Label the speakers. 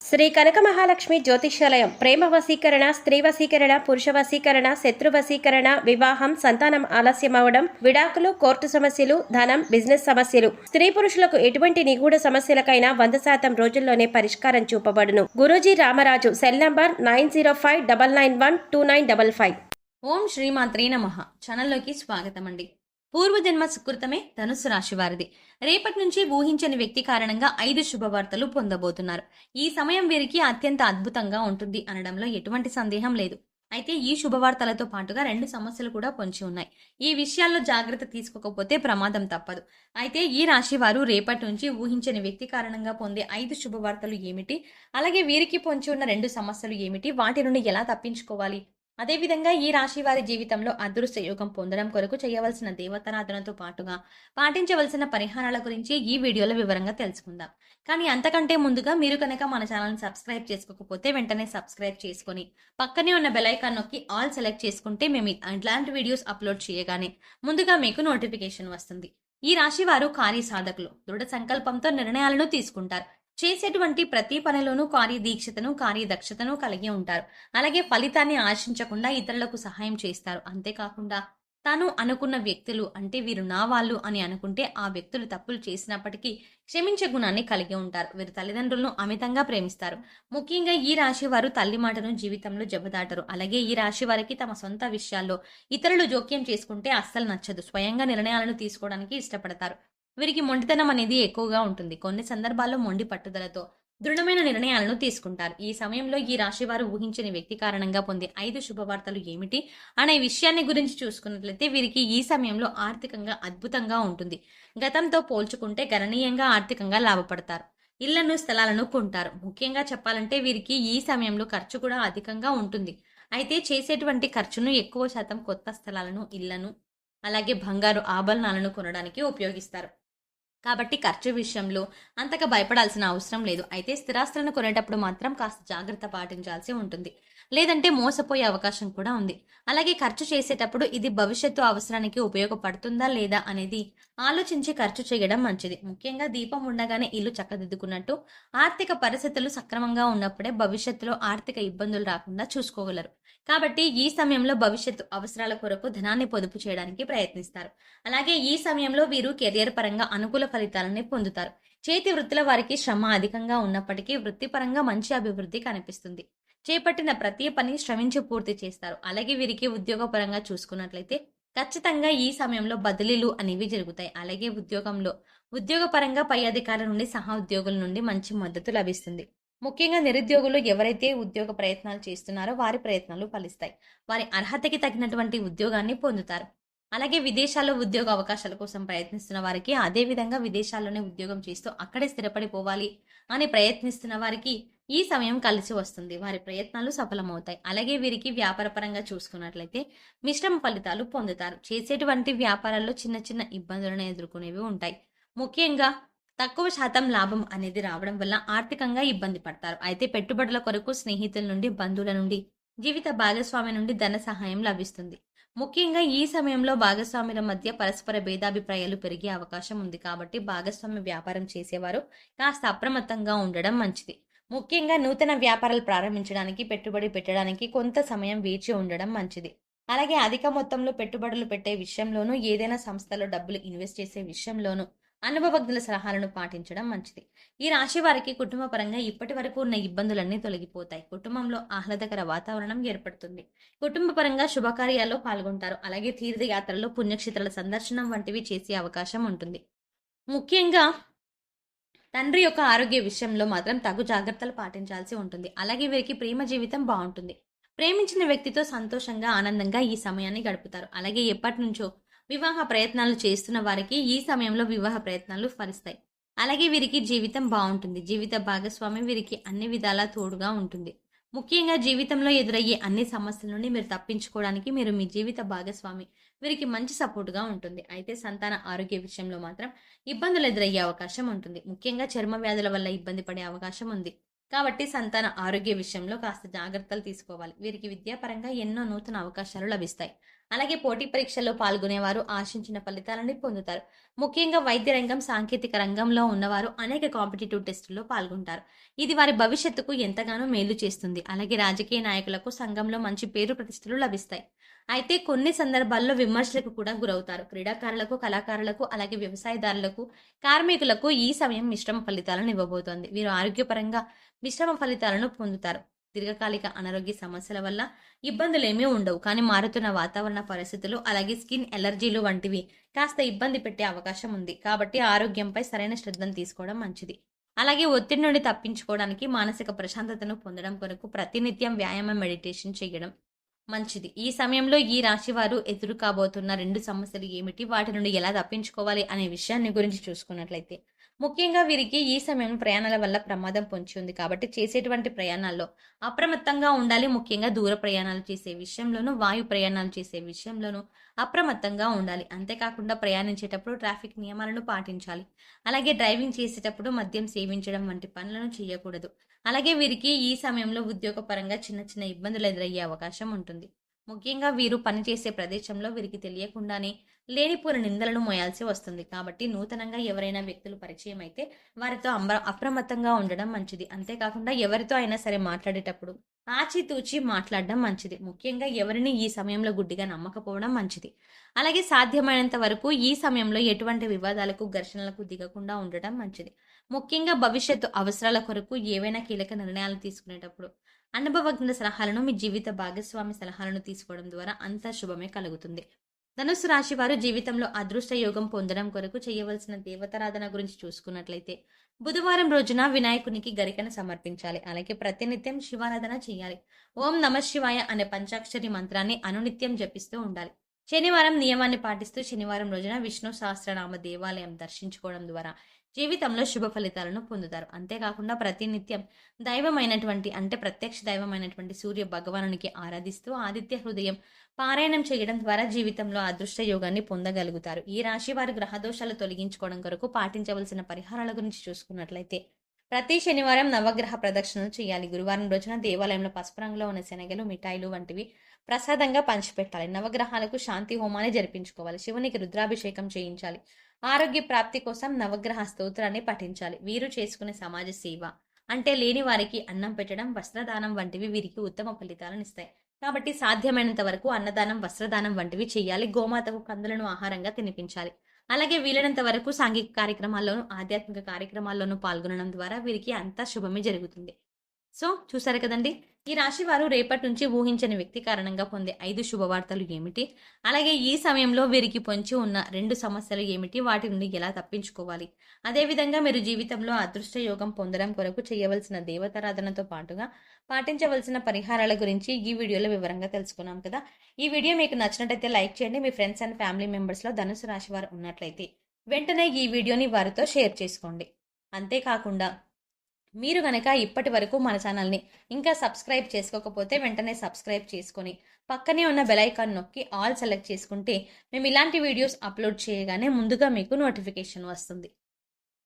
Speaker 1: శ్రీ కనక మహాలక్ష్మి జ్యోతిష్యాలయం ప్రేమ వశీకరణ, స్త్రీ వశీకరణ, పురుష వశీకరణ, శత్రు వశీకరణ, వివాహం, సంతానం ఆలస్యమవడం, విడాకులు, కోర్టు సమస్యలు, ధనం, బిజినెస్ సమస్యలు, స్త్రీ పురుషులకు ఎటువంటి నిగూఢ సమస్యలకైనా 100% రోజుల్లోనే పరిష్కారం చూపబడును. గురూజీ రామరాజు. Cell number 9059912955.
Speaker 2: ఓం శ్రీమాత్రే నమః. ఛానల్లోకి స్వాగతం అండి. పూర్వజన్మ సుకృతమే ధనుస్సు రాశి వారిది. రేపటి నుంచి ఊహించని వ్యక్తి కారణంగా 5 శుభవార్తలు పొందబోతున్నారు. ఈ సమయం వీరికి అత్యంత అద్భుతంగా ఉంటుంది అనడంలో ఎటువంటి సందేహం లేదు. అయితే ఈ శుభవార్తలతో పాటుగా 2 సమస్యలు కూడా పొంచి ఉన్నాయి. ఈ విషయాల్లో జాగ్రత్త తీసుకోకపోతే ప్రమాదం తప్పదు. అయితే ఈ రాశి వారు రేపటి నుంచి ఊహించని వ్యక్తి కారణంగా పొందే 5 శుభవార్తలు ఏమిటి, అలాగే వీరికి పొంచి ఉన్న 2 సమస్యలు ఏమిటి, వాటి నుండి ఎలా తప్పించుకోవాలి, అదేవిధంగా ఈ రాశి వారి జీవితంలో అదృష్ట యోగం పొందడం కొరకు చేయవలసిన దేవతారాధనతో పాటుగా పాటించవలసిన పరిహారాల గురించి ఈ వీడియోలో వివరంగా తెలుసుకుందాం. కానీ అంతకంటే ముందుగా మీరు కనుక మన ఛానల్ని సబ్స్క్రైబ్ చేసుకోకపోతే వెంటనే సబ్స్క్రైబ్ చేసుకొని పక్కనే ఉన్న బెల్ ఐకాన్ నొక్కి ఆల్ సెలెక్ట్ చేసుకుంటే మేము ఇలాంటి వీడియోస్ అప్లోడ్ చేయగానే ముందుగా మీకు నోటిఫికేషన్ వస్తుంది. ఈ రాశి వారు కార్యసాధకులు, దృఢ సంకల్పంతో నిర్ణయాలను తీసుకుంటారు. చేసేటువంటి ప్రతి పనిలోనూ కార్యదీక్షతను, కార్యదక్షతను కలిగి ఉంటారు. అలాగే ఫలితాన్ని ఆశించకుండా ఇతరులకు సహాయం చేస్తారు. అంతేకాకుండా తాను అనుకున్న వ్యక్తులు అంటే వీరు నా వాళ్ళు అని అనుకుంటే ఆ వ్యక్తులు తప్పులు చేసినప్పటికీ క్షమించే గుణాన్ని కలిగి ఉంటారు. వీరు తల్లిదండ్రులను అమితంగా ప్రేమిస్తారు. ముఖ్యంగా ఈ రాశి వారు తల్లి మాటను జీవితంలో జబదాటరు. అలాగే ఈ రాశి వారికి తమ సొంత విషయాల్లో ఇతరులు జోక్యం చేసుకుంటే అస్సలు నచ్చదు. స్వయంగా నిర్ణయాలను తీసుకోవడానికి ఇష్టపడతారు. వీరికి మొండితనం అనేది ఎక్కువగా ఉంటుంది. కొన్ని సందర్భాల్లో మొండి పట్టుదలతో దృఢమైన నిర్ణయాలను తీసుకుంటారు. ఈ సమయంలో ఈ రాశి వారు ఊహించని వ్యక్తి కారణంగా పొందే 5 శుభవార్తలు ఏమిటి అనే విషయాన్ని గురించి చూసుకున్నట్లయితే వీరికి ఈ సమయంలో ఆర్థికంగా అద్భుతంగా ఉంటుంది. గతంతో పోల్చుకుంటే గణనీయంగా ఆర్థికంగా లాభపడతారు. ఇళ్లను, స్థలాలను కొంటారు. ముఖ్యంగా చెప్పాలంటే వీరికి ఈ సమయంలో ఖర్చు కూడా అధికంగా ఉంటుంది. అయితే చేసేటువంటి ఖర్చును ఎక్కువ శాతం కొత్త స్థలాలను, ఇళ్లను, అలాగే బంగారు ఆభరణాలను కొనడానికి ఉపయోగిస్తారు. కాబట్టి ఖర్చు విషయంలో అంతగా భయపడాల్సిన అవసరం లేదు. అయితే స్థిరాస్తులను కొనేటప్పుడు మాత్రం కాస్త జాగ్రత్త పాటించాల్సి ఉంటుంది. లేదంటే మోసపోయే అవకాశం కూడా ఉంది. అలాగే ఖర్చు చేసేటప్పుడు ఇది భవిష్యత్తు అవసరానికి ఉపయోగపడుతుందా లేదా అనేది ఆలోచించి ఖర్చు చేయడం మంచిది. ముఖ్యంగా దీపం ఉండగానే ఇల్లు చక్కదిద్దుకున్నట్టు ఆర్థిక పరిస్థితులు సక్రమంగా ఉన్నప్పుడే భవిష్యత్తులో ఆర్థిక ఇబ్బందులు రాకుండా చూసుకోగలరు. కాబట్టి ఈ సమయంలో భవిష్యత్తు అవసరాల కొరకు ధనాన్ని పొదుపు చేయడానికి ప్రయత్నిస్తారు. అలాగే ఈ సమయంలో వీరు కెరియర్ పరంగా అనుకూల ఫలితాలని పొందుతారు. చేతి వృత్తుల వారికి శ్రమ అధికంగా ఉన్నప్పటికీ వృత్తిపరంగా మంచి అభివృద్ధి కనిపిస్తుంది. చేపట్టిన ప్రతి పని శ్రమించి పూర్తి చేస్తారు. అలాగే వీరికి ఉద్యోగపరంగా చూసుకున్నట్లయితే ఖచ్చితంగా ఈ సమయంలో బదిలీలు అనేవి జరుగుతాయి. అలాగే ఉద్యోగపరంగా పై అధికారుల నుండి, సహా ఉద్యోగుల నుండి మంచి మద్దతు లభిస్తుంది. ముఖ్యంగా నిరుద్యోగులు ఎవరైతే ఉద్యోగ ప్రయత్నాలు చేస్తున్నారో వారి ప్రయత్నాలు ఫలిస్తాయి. వారి అర్హతకి తగినటువంటి ఉద్యోగాన్ని పొందుతారు. అలాగే విదేశాల్లో ఉద్యోగ అవకాశాల కోసం ప్రయత్నిస్తున్న వారికి, అదే విధంగా విదేశాల్లోనే ఉద్యోగం చేస్తూ అక్కడే స్థిరపడిపోవాలి అని ప్రయత్నిస్తున్న వారికి ఈ సమయం కలిసి వస్తుంది. వారి ప్రయత్నాలు సఫలమవుతాయి. అలాగే వీరికి వ్యాపారపరంగా చూసుకున్నట్లయితే మిశ్రమ ఫలితాలు పొందుతారు. చేసేటువంటి వ్యాపారాల్లో చిన్న చిన్న ఇబ్బందులను ఎదుర్కొనేవి ఉంటాయి. ముఖ్యంగా తక్కువ శాతం లాభం అనేది రావడం వల్ల ఆర్థికంగా ఇబ్బంది పడతారు. అయితే పెట్టుబడుల కొరకు స్నేహితుల నుండి, బంధువుల నుండి, జీవిత భాగస్వామి నుండి ధన సహాయం లభిస్తుంది. ముఖ్యంగా ఈ సమయంలో భాగస్వాముల మధ్య పరస్పర భేదాభిప్రాయాలు పెరిగే అవకాశం ఉంది. కాబట్టి భాగస్వామ్య వ్యాపారం చేసేవారు కాస్త అప్రమత్తంగా ఉండడం మంచిది. ముఖ్యంగా నూతన వ్యాపారాలు ప్రారంభించడానికి, పెట్టుబడి పెట్టడానికి కొంత సమయం వేచి ఉండడం మంచిది. అలాగే అధిక మొత్తంలో పెట్టుబడులు పెట్టే విషయంలోనూ, ఏదైనా సంస్థలో డబ్బులు ఇన్వెస్ట్ చేసే విషయంలోనూ అనుభవజ్ఞుల సలహాలను పాటించడం మంచిది. ఈ రాశి వారికి కుటుంబ పరంగా ఇప్పటి వరకు ఉన్న ఇబ్బందులన్నీ తొలగిపోతాయి. కుటుంబంలో ఆహ్లాదకర వాతావరణం ఏర్పడుతుంది. కుటుంబ పరంగా శుభకార్యాల్లో పాల్గొంటారు. అలాగే తీర్థయాత్రల్లో, పుణ్యక్షేత్రాల సందర్శనం వంటివి చేసే అవకాశం ఉంటుంది. ముఖ్యంగా తండ్రి యొక్క ఆరోగ్య విషయంలో మాత్రం తగు జాగ్రత్తలు పాటించాల్సి ఉంటుంది. అలాగే వీరికి ప్రేమ జీవితం బాగుంటుంది. ప్రేమించిన వ్యక్తితో సంతోషంగా, ఆనందంగా ఈ సమయాన్ని గడుపుతారు. అలాగే ఎప్పటి నుంచో వివాహ ప్రయత్నాలు చేస్తున్న వారికి ఈ సమయంలో వివాహ ప్రయత్నాలు ఫలిస్తాయి. అలాగే వీరికి జీవితం బాగుంటుంది. జీవిత భాగస్వామి వీరికి అన్ని విధాలా తోడుగా ఉంటుంది. ముఖ్యంగా జీవితంలో ఎదురయ్యే అన్ని సమస్యల నుండి మీరు తప్పించుకోవడానికి మీ జీవిత భాగస్వామి వీరికి మంచి సపోర్టుగా ఉంటుంది. అయితే సంతాన ఆరోగ్య విషయంలో మాత్రం ఇబ్బందులు ఎదురయ్యే అవకాశం ఉంటుంది. ముఖ్యంగా చర్మ వ్యాధుల వల్ల ఇబ్బంది పడే అవకాశం ఉంది. కాబట్టి సంతాన ఆరోగ్య విషయంలో కాస్త జాగ్రత్తలు తీసుకోవాలి. వీరికి విద్యాపరంగా ఎన్నో నూతన అవకాశాలు లభిస్తాయి. అలాగే పోటీ పరీక్షల్లో పాల్గొనేవారు ఆశించిన ఫలితాలని పొందుతారు. ముఖ్యంగా వైద్య రంగం, సాంకేతిక రంగంలో ఉన్నవారు అనేక కాంపిటేటివ్ టెస్టుల్లో పాల్గొంటారు. ఇది వారి భవిష్యత్తుకు ఎంతగానో మేలు చేస్తుంది. అలాగే రాజకీయ నాయకులకు సంఘంలో మంచి పేరు ప్రతిష్టలు లభిస్తాయి. అయితే కొన్ని సందర్భాల్లో విమర్శలకు కూడా గురవుతారు. క్రీడాకారులకు, కళాకారులకు, అలాగే వ్యవసాయదారులకు, కార్మికులకు ఈ సమయం మిశ్రమ ఫలితాలను ఇవ్వబోతోంది. వీరు ఆరోగ్యపరంగా మిశ్రమ ఫలితాలను పొందుతారు. దీర్ఘకాలిక అనారోగ్య సమస్యల వల్ల ఇబ్బందులేమీ ఉండవు. కానీ మారుతున్న వాతావరణ పరిస్థితులు, అలాగే స్కిన్ ఎలర్జీలు వంటివి కాస్త ఇబ్బంది పెట్టే అవకాశం ఉంది. కాబట్టి ఆరోగ్యంపై సరైన శ్రద్ధను తీసుకోవడం మంచిది. అలాగే ఒత్తిడి నుండి తప్పించుకోవడానికి, మానసిక ప్రశాంతతను పొందడం కొరకు ప్రతినిత్యం వ్యాయామం, మెడిటేషన్ చేయడం మంచిది. ఈ సమయంలో ఈ రాశి వారు ఎదురు కాబోతున్న 2 సమస్యలు ఏమిటి? వాటి నుండి ఎలా తప్పించుకోవాలి అనే విషయాన్ని గురించి చూసుకున్నట్లయితే, ముఖ్యంగా వీరికి ఈ సమయం ప్రయాణాల వల్ల ప్రమాదం పొంచి ఉంది. కాబట్టి చేసేటువంటి ప్రయాణాల్లో అప్రమత్తంగా ఉండాలి. ముఖ్యంగా దూర ప్రయాణాలు చేసే విషయంలోనూ, వాయు ప్రయాణాలు చేసే విషయంలోనూ అప్రమత్తంగా ఉండాలి. అంతేకాకుండా ప్రయాణించేటప్పుడు ట్రాఫిక్ నియమాలను పాటించాలి. అలాగే డ్రైవింగ్ చేసేటప్పుడు మద్యం సేవించడం వంటి పనులను చేయకూడదు. అలాగే వీరికి ఈ సమయంలో ఉద్యోగపరంగా చిన్న చిన్న ఇబ్బందులు ఎదురయ్యే అవకాశం ఉంటుంది. ముఖ్యంగా వీరు పనిచేసే ప్రదేశంలో వీరికి తెలియకుండానే లేనిపోని నిందలను మోయాల్సి వస్తుంది. కాబట్టి నూతనంగా ఎవరైనా వ్యక్తులు పరిచయం అయితే వారితో అప్రమత్తంగా ఉండడం మంచిది. అంతేకాకుండా ఎవరితో అయినా సరే మాట్లాడేటప్పుడు ఆచితూచి మాట్లాడడం మంచిది. ముఖ్యంగా ఎవరిని ఈ సమయంలో గుడ్డిగా నమ్మకపోవడం మంచిది. అలాగే సాధ్యమైనంత వరకు ఈ సమయంలో ఎటువంటి వివాదాలకు, ఘర్షణలకు దిగకుండా ఉండటం మంచిది. ముఖ్యంగా భవిష్యత్తు అవసరాల కొరకు ఏవైనా కీలక నిర్ణయాలు తీసుకునేటప్పుడు అనుభవజ్ఞ సలహాలను, మీ జీవిత భాగస్వామి సలహాలను తీసుకోవడం ద్వారా అంతా శుభమే కలుగుతుంది. ధనుస్సు రాశి వారు జీవితంలో అదృష్ట యోగం పొందడం కొరకు చేయవలసిన దేవతారాధన గురించి చూసుకున్నట్లయితే, బుధవారం రోజున వినాయకునికి గరికను సమర్పించాలి. అలాగే ప్రతినిత్యం శివారాధన చేయాలి. ఓం నమః శివాయ అనే పంచాక్షరి మంత్రాన్ని అనునిత్యం జపిస్తూ ఉండాలి. శనివారం నియమాన్ని పాటిస్తూ శనివారం రోజున విష్ణు సహస్రనామ దేవాలయం దర్శించుకోవడం ద్వారా జీవితంలో శుభ ఫలితాలను పొందుతారు. అంతేకాకుండా ప్రతినిత్యం దైవమైనటువంటి అంటే ప్రత్యక్ష దైవమైనటువంటి సూర్య భగవానునికి ఆరాధిస్తూ ఆదిత్య హృదయం పారాయణం చేయడం ద్వారా జీవితంలో అదృష్ట యోగాన్ని పొందగలుగుతారు. ఈ రాశి వారి గ్రహదోషాలు తొలగించుకోవడం కొరకు పాటించవలసిన పరిహారాల గురించి చూసుకున్నట్లయితే, ప్రతి శనివారం నవగ్రహ ప్రదక్షిణలు చేయాలి. గురువారం రోజున దేవాలయంలో పసుపు రంగులో ఉన్న శనగలు, మిఠాయిలు వంటివి ప్రసాదంగా పంచిపెట్టాలి. నవగ్రహాలకు శాంతి హోమాన్ని జరిపించుకోవాలి. శివునికి రుద్రాభిషేకం చేయించాలి. ఆరోగ్య ప్రాప్తి కోసం నవగ్రహ స్తోత్రాన్ని పఠించాలి. వీరు చేసుకునే సమాజ సేవ అంటే లేని వారికి అన్నం పెట్టడం, వస్త్రదానం వంటివి వీరికి ఉత్తమ ఫలితాలను ఇస్తాయి. కాబట్టి సాధ్యమైనంత వరకు అన్నదానం, వస్త్రదానం వంటివి చేయాలి. గోమాతకు కందులను ఆహారంగా తినిపించాలి. అలాగే వీలైనంత వరకు సాంఘిక కార్యక్రమాల్లోనూ, ఆధ్యాత్మిక కార్యక్రమాల్లోనూ పాల్గొనడం ద్వారా వీరికి అంతా శుభమే జరుగుతుంది. సో చూసారు కదండి, ఈ రాశి వారు రేపటి నుంచి ఊహించని వ్యక్తి కారణంగా పొందే 5 శుభవార్తలు ఏమిటి, అలాగే ఈ సమయంలో వీరికి పొంచి ఉన్న 2 సమస్యలు ఏమిటి, వాటి నుండి ఎలా తప్పించుకోవాలి, అదేవిధంగా మీరు జీవితంలో అదృష్ట యోగం పొందడం కొరకు చేయవలసిన దేవతారాధనతో పాటుగా పాటించవలసిన పరిహారాల గురించి ఈ వీడియోలో వివరంగా తెలుసుకున్నాం కదా. ఈ వీడియో మీకు నచ్చినట్లయితే లైక్ చేయండి. మీ ఫ్రెండ్స్ అండ్ ఫ్యామిలీ మెంబర్స్లో ధనుసు రాశి వారు ఉన్నట్లయితే వెంటనే ఈ వీడియోని వారితో షేర్ చేసుకోండి. అంతేకాకుండా మీరు గనక ఇప్పటి వరకు మన ఛానల్ని ఇంకా సబ్స్క్రైబ్ చేసుకోకపోతే వెంటనే సబ్స్క్రైబ్ చేసుకొని పక్కనే ఉన్న బెల్ ఐకాన్ నొక్కి ఆల్ సెలెక్ట్ చేసుకుంటే మేము ఇలాంటి వీడియోస్ అప్లోడ్ చేయగానే ముందుగా మీకు నోటిఫికేషన్ వస్తుంది.